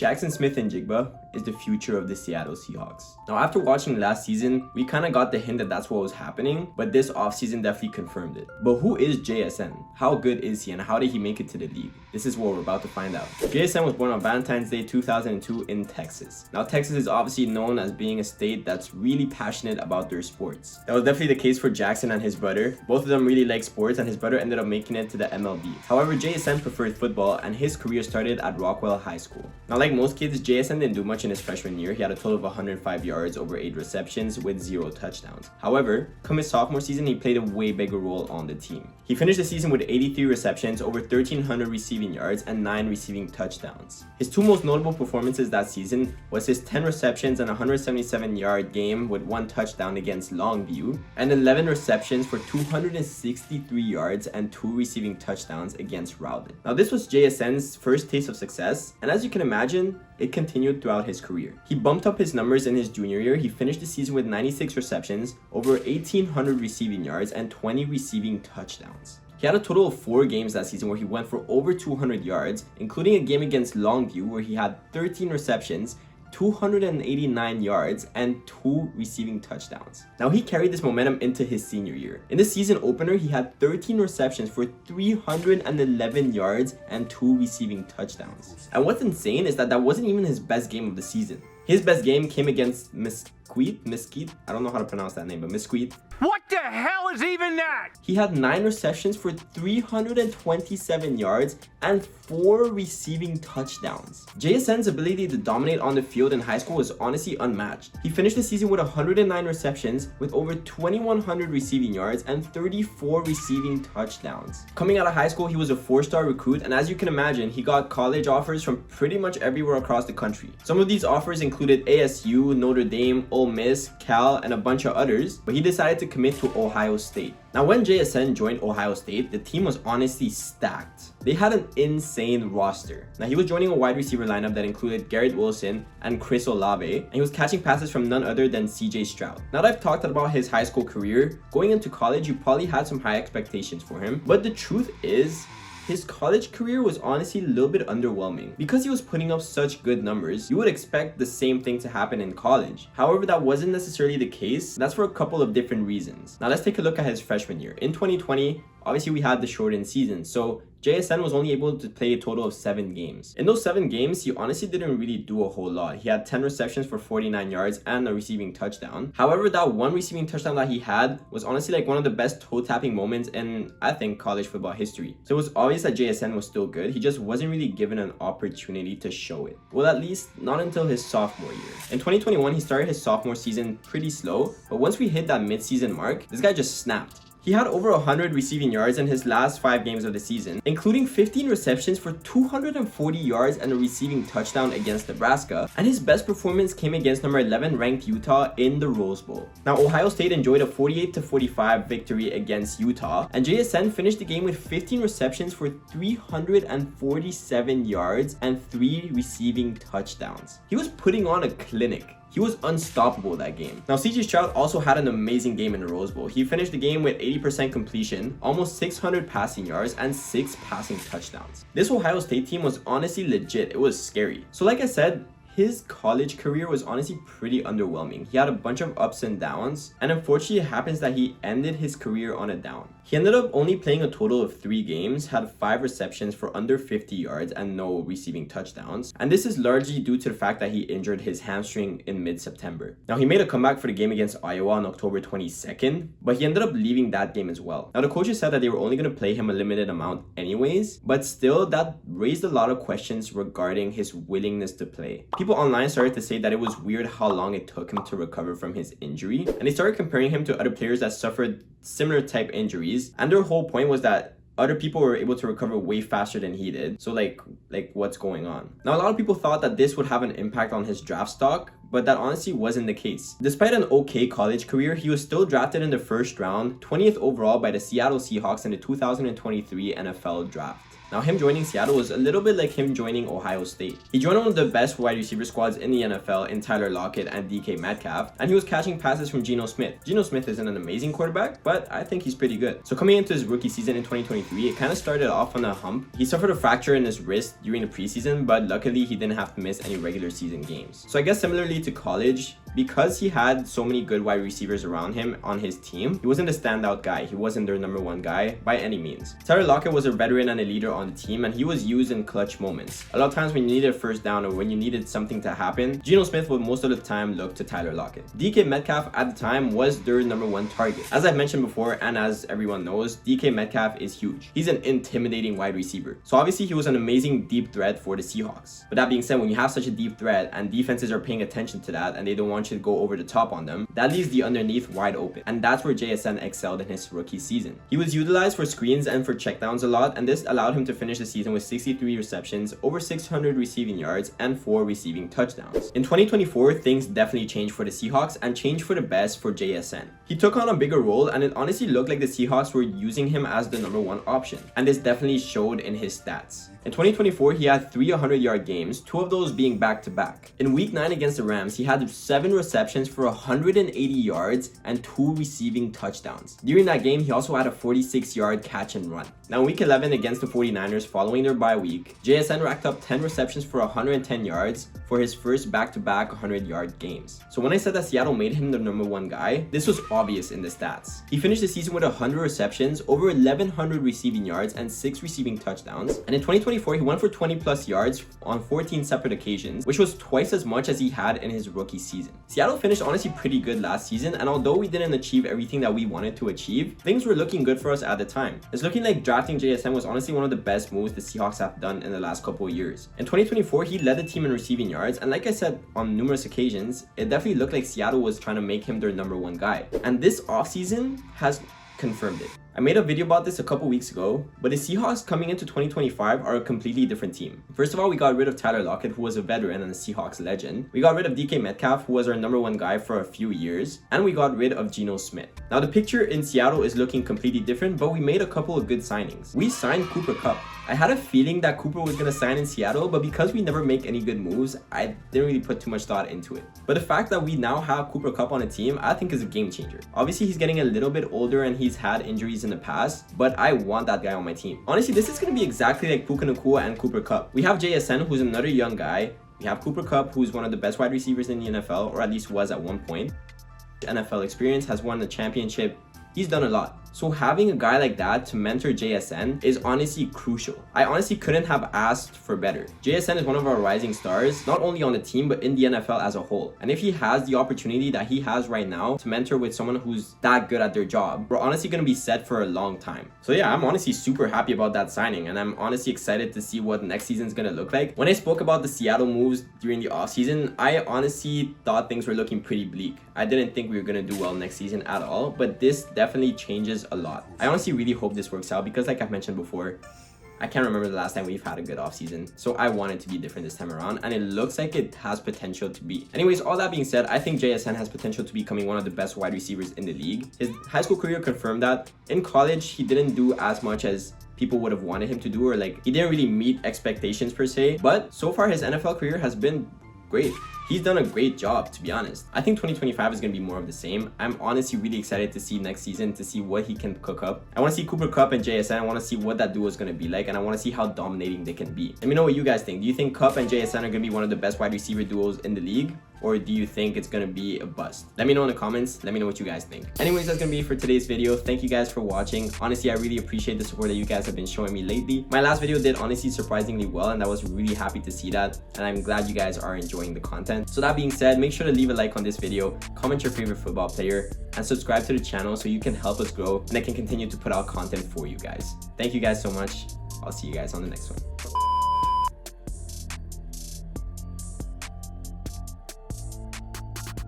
Jackson Smith-Njigba is the future of the Seattle Seahawks. Now, after watching last season, we kind of got the hint that that's what was happening, but this offseason definitely confirmed it. But who is JSN? How good is he, and how did he make it to the league? This is what we're about to find out. JSN was born on Valentine's Day 2002 in Texas. Now, Texas is obviously known as being a state that's really passionate about their sports. That was definitely the case for Jackson and his brother. Both of them really like sports, and his brother ended up making it to the MLB. However, JSN preferred football, and his career started at Rockwell High School. Now, like most kids, JSN didn't do much in his freshman year. He had a total of 105 yards over 8 receptions with 0 touchdowns. However, come his sophomore season, he played a way bigger role on the team. He finished the season with 83 receptions, over 1,300 receiving yards, and 9 receiving touchdowns. His two most notable performances that season was his 10 receptions and 177-yard game with 1 touchdown against Longview, and 11 receptions for 263 yards and 2 receiving touchdowns against Rowden. Now, this was JSN's first taste of success, and as you can imagine, it continued throughout his career. He bumped up his numbers in his junior year. He finished the season with 96 receptions, over 1,800 receiving yards, and 20 receiving touchdowns. He had a total of 4 games that season where he went for over 200 yards, including a game against Longview where he had 13 receptions, 289 yards, and 2 receiving touchdowns. Now, he carried this momentum into his senior year. In the season opener, he had 13 receptions for 311 yards and 2 receiving touchdowns. And what's insane is that wasn't even his best game of the season. His best game came against Mesquite. I don't know how to pronounce that name, but Mesquite. What the hell is even that? He had 9 receptions for 327 yards and 4 receiving touchdowns. JSN's ability to dominate on the field in high school was honestly unmatched. He finished the season with 109 receptions with over 2,100 receiving yards and 34 receiving touchdowns. Coming out of high school, he was a 4-star recruit, and as you can imagine, he got college offers from pretty much everywhere across the country. Some of these offers included ASU, Notre Dame, Ole Miss, Cal, and a bunch of others, but he decided to commit to Ohio State. Now, when JSN joined Ohio State, the team was honestly stacked. They had an insane roster. Now, he was joining a wide receiver lineup that included Garrett Wilson and Chris Olave, and he was catching passes from none other than CJ Stroud. Now that I've talked about his high school career, going into college, you probably had some high expectations for him, but the truth is, his college career was honestly a little bit underwhelming. Because he was putting up such good numbers, you would expect the same thing to happen in college. However, that wasn't necessarily the case. That's for a couple of different reasons. Now, let's take a look at his freshman year. In 2020, obviously we had the shortened season, so JSN was only able to play a total of 7 games. In those 7 games, he honestly didn't really do a whole lot. He had 10 receptions for 49 yards and a receiving touchdown. However, that 1 receiving touchdown that he had was honestly like one of the best toe-tapping moments in, I think, college football history. So it was obvious that JSN was still good. He just wasn't really given an opportunity to show it. Well, at least not until his sophomore year. In 2021, he started his sophomore season pretty slow, but once we hit that mid-season mark, this guy just snapped. He had over 100 receiving yards in his last 5 games of the season, including 15 receptions for 240 yards and a receiving touchdown against Nebraska, and his best performance came against number 11 ranked Utah in the Rose Bowl. Now, Ohio State enjoyed a 48-45 victory against Utah, and JSN finished the game with 15 receptions for 347 yards and 3 receiving touchdowns. He was putting on a clinic. He was unstoppable that game. Now, CJ Stroud also had an amazing game in the Rose Bowl. He finished the game with 80% completion, almost 600 passing yards, and 6 passing touchdowns. This Ohio State team was honestly legit. It was scary. So like I said, his college career was honestly pretty underwhelming. He had a bunch of ups and downs, and unfortunately it happens that he ended his career on a down. He ended up only playing a total of 3 games, had 5 receptions for under 50 yards and no receiving touchdowns, and this is largely due to the fact that he injured his hamstring in mid-September. Now, he made a comeback for the game against Iowa on October 22nd, but he ended up leaving that game as well. Now, the coaches said that they were only going to play him a limited amount anyways, but still that raised a lot of questions regarding his willingness to play. People online started to say that it was weird how long it took him to recover from his injury, and they started comparing him to other players that suffered similar type injuries, and their whole point was that other people were able to recover way faster than he did. So like what's going on? Now, a lot of people thought that this would have an impact on his draft stock, but that honestly wasn't the case. Despite an okay college career, he was still drafted in the 1st round, 20th overall by the Seattle Seahawks in the 2023 NFL draft. Now, him joining Seattle was a little bit like him joining Ohio State. He joined one of the best wide receiver squads in the NFL in Tyler Lockett and DK Metcalf, and he was catching passes from Geno Smith. Geno Smith isn't an amazing quarterback, but I think he's pretty good. So coming into his rookie season in 2023, it kind of started off on a hump. He suffered a fracture in his wrist during the preseason, but luckily he didn't have to miss any regular season games. So I guess similarly to college, because he had so many good wide receivers around him on his team, he wasn't a standout guy. He wasn't their number one guy by any means. Tyler Lockett was a veteran and a leader on the team, and he was used in clutch moments. A lot of times when you needed a first down or when you needed something to happen, Geno Smith would most of the time look to Tyler Lockett. DK Metcalf at the time was their number one target. As I've mentioned before, and as everyone knows, DK Metcalf is huge. He's an intimidating wide receiver. So obviously he was an amazing deep threat for the Seahawks. But that being said, when you have such a deep threat and defenses are paying attention to that and they don't want you to go over the top on them, that leaves the underneath wide open. And that's where JSN excelled in his rookie season. He was utilized for screens and for checkdowns a lot, and this allowed him to finish the season with 63 receptions, over 600 receiving yards, and 4 receiving touchdowns. In 2024, things definitely changed for the Seahawks and changed for the best for JSN. He took on a bigger role, and it honestly looked like the Seahawks were using him as the number one option, and this definitely showed in his stats. In 2024, he had 3 100-yard games, 2 of those being back-to-back. In Week 9 against the Rams, he had 7 receptions for 180 yards and 2 receiving touchdowns. During that game, he also had a 46-yard catch and run. Now, in Week 11 against the 49ers following their bye week, JSN racked up 10 receptions for 110 yards for his first back-to-back 100-yard games. So when I said that Seattle made him the number one guy, this was obvious in the stats. He finished the season with 100 receptions, over 1,100 receiving yards, and 6 receiving touchdowns. And in 2024, he went for 20 plus yards on 14 separate occasions, which was twice as much as he had in his rookie season. Seattle finished honestly pretty good last season, and although we didn't achieve everything that we wanted to achieve, things were looking good for us at the time. It's looking like drafting JSN was honestly one of the best moves the Seahawks have done in the last couple of years. In 2024, he led the team in receiving yards, and like I said on numerous occasions, it definitely looked like Seattle was trying to make him their number one guy. And this offseason has confirmed it. I made a video about this a couple weeks ago, but the Seahawks coming into 2025 are a completely different team. First of all, we got rid of Tyler Lockett, who was a veteran and a Seahawks legend. We got rid of DK Metcalf, who was our number one guy for a few years. And we got rid of Geno Smith. Now, the picture in Seattle is looking completely different, but we made a couple of good signings. We signed Cooper Kupp. I had a feeling that Cooper was going to sign in Seattle, but because we never make any good moves, I didn't really put too much thought into it. But the fact that we now have Cooper Kupp on a team, I think is a game changer. Obviously, he's getting a little bit older and he's had injuries in the past, but I want that guy on my team. Honestly, this is going to be exactly like Puka Nacua and Cooper Kupp. We have JSN, who's another young guy. We have Cooper Kupp, who's one of the best wide receivers in the NFL, or at least was at one point. NFL experience, has won the championship. He's done a lot. So having a guy like that to mentor JSN is honestly crucial. I honestly couldn't have asked for better. JSN is one of our rising stars, not only on the team, but in the NFL as a whole. And if he has the opportunity that he has right now to mentor with someone who's that good at their job, we're honestly going to be set for a long time. So yeah, I'm honestly super happy about that signing, and I'm honestly excited to see what next season is going to look like. When I spoke about the Seattle moves during the offseason, I honestly thought things were looking pretty bleak. I didn't think we were going to do well next season at all, but this definitely changes a lot. I honestly really hope this works out because, like I've mentioned before, I can't remember the last time we've had a good offseason. So I want it to be different this time around, and it looks like it has potential to be. Anyways, all that being said, I think JSN has potential to becoming one of the best wide receivers in the league. His high school career confirmed that. In college, he didn't do as much as people would have wanted him to do, or like he didn't really meet expectations per se. But so far, his NFL career has been great. He's done a great job, to be honest. I think 2025 is going to be more of the same. I'm honestly really excited to see next season, to see what he can cook up. I want to see Cooper Kupp and JSN. I want to see what that duo is going to be like, and I want to see how dominating they can be. Let me know what you guys think. Do you think Kupp and JSN are going to be one of the best wide receiver duos in the league? Or do you think it's going to be a bust? Let me know in the comments. Let me know what you guys think. Anyways, that's going to be it for today's video. Thank you guys for watching. Honestly, I really appreciate the support that you guys have been showing me lately. My last video did honestly surprisingly well, and I was really happy to see that. And I'm glad you guys are enjoying the content. So that being said, make sure to leave a like on this video, comment your favorite football player, and subscribe to the channel so you can help us grow and I can continue to put out content for you guys. Thank you guys so much. I'll see you guys on the next one.